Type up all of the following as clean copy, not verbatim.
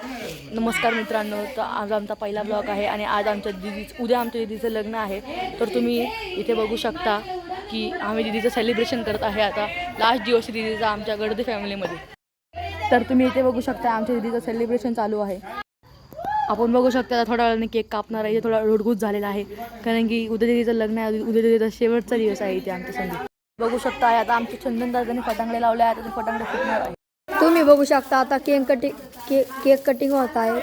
नमस्कार मित्रांनो, तर आज आमचा पहिला ब्लॉग आहे आणि आज उद्या आमच्या दीदीचं लग्न आहे। तर तुम्ही इथे बघू शकता की आम्ही दीदीचं सेलिब्रेशन करत आहे। आता लास्ट दिवस दीदीचा आमच्या गडदे फॅमिलीमध्ये। तर तुम्ही इथे बघू शकता आमच्या दीदीचं सेलिब्रेशन चालू आहे। आपण बघू शकता थोड्या वेळाने केक कापणार आहे। थोडा रोडगुज झालेला आहे कारण की उद्या दीदीचं लग्न आहे। उद्या दीदीचा शेवटचा दिवस आहे इथे आमच्या संगीत। बघू शकता आता आमचे चंदन दादांनी फटांगडे लावले आहेत। आता फटांगडे फुटणार आहे। तुम्ही बघू शकता आता केक कटिंग होत आहे।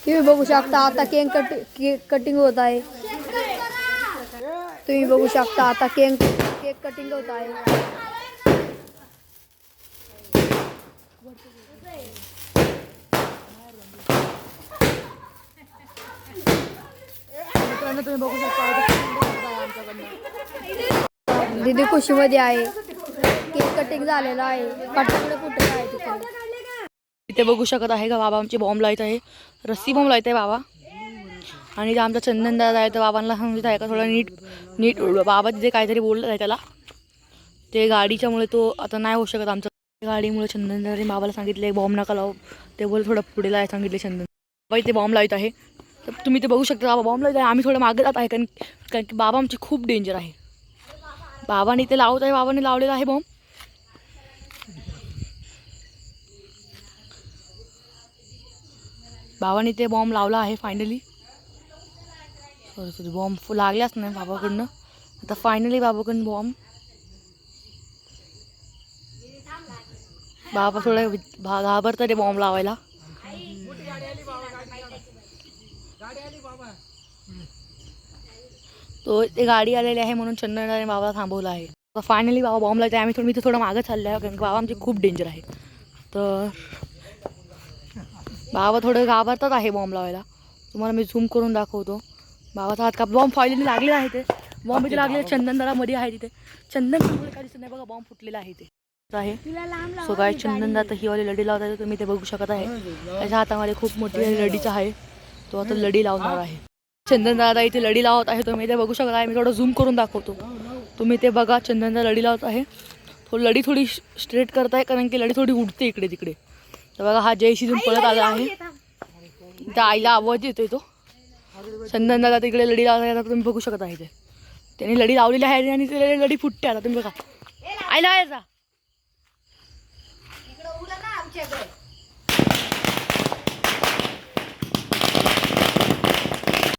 तुम्ही बघू शकता आता केक कटिंग होत आहे। तुम्ही बघू शकता आता केक कटिंग होत आहे। तुम्ही बघू शकता दीदी खुशीमध्ये आहे। केक कटिंग झालेला आहे। फटाकडे फुटत आहे तिकडे। इथे बघू शकत आहे का बाबा आमची बॉम्ब लावत आहे। रस्सी बॉम्ब लावत आहे बाबा। आणि जे आमचा चंदन दादा आहे तर बाबांना समजत आहे का थोडा नीट बाबा तिथे काहीतरी बोलत आहे त्याला। ते गाडीच्यामुळे तो आता नाही होऊ शकत आमच्या गाडीमुळे। चंदन दादाने बाबाला सांगितले बॉम्ब नका लावू। ते बोल थोडं पुढे लावायला सांगितले चंदन बाबा। इथे बॉम्ब लावत आहे। तर तुम्ही ते बघू शकता बाबा बॉम्ब लावत आहे। आम्ही थोडं मागे जात आहे कारण की बाबा आमची खूप डेंजर आहे। बाबाने ते लावत आहे। बाबाने लावलेला आहे बॉम्ब। बाबाने ते बॉम्ब लावला आहे फायनली। सॉरी बॉम्ब लागलाच नाही बाबाकडनं। आता फायनली बाबाकडून बॉम्ब। बाबा थोडं घाबरतात ते बॉम्ब लावायला। तो ते गाडी आलेली आहे म्हणून चंदनदाने बाबाला थांबवलं आहे। तर फायनली बाबा बॉम्ब लावते। आम्ही मी थोडं मागं चाललं आहे कारण की बाबा आमचे खूप डेंजर आहे। तर बाबा थोडं घाबरतात आहे बॉम्ब लावायला। तुम्हाला मी झूम करून दाखवतो। बाबाचा हात काप बॉम्ब फायनली लागलेला आहे। ते बॉम्ब इथे लागले चंदन दादा मध्ये आहे तिथे। चंदन काहीच नाही बघा बॉम्ब फुटलेला आहे ते आहे। सो काय चंदन दादा ही वाली लढी लावत आहे। तुम्ही ते बघू शकत आहे। त्याच्या हातामध्ये खूप मोठी लढीचा आहे। तो आता लढी लावणार आहे। चंदन दादा इथे लढी लावत आहे। तुम्ही ते बघू शकत आहे। मी थोडं झूम करून दाखवतो। तुम्ही ते बघा चंदन दादा लढी लावत आहे। तो लढी थोडी स्ट्रेट करत आहे कारण की लढी थोडी उडते इकडे तिकडे। तर बघा हा जयश्रीतून पळत आला आहे। त्या आईला आवाज येतोय तो। चंदन दादा तिकडे लढी लावत आहे। आता तुम्ही बघू शकत आहे ते त्यांनी लढी लावलेली आहे आणि ते लढी फुटते। आता तुम्ही बघा आईला आहे जा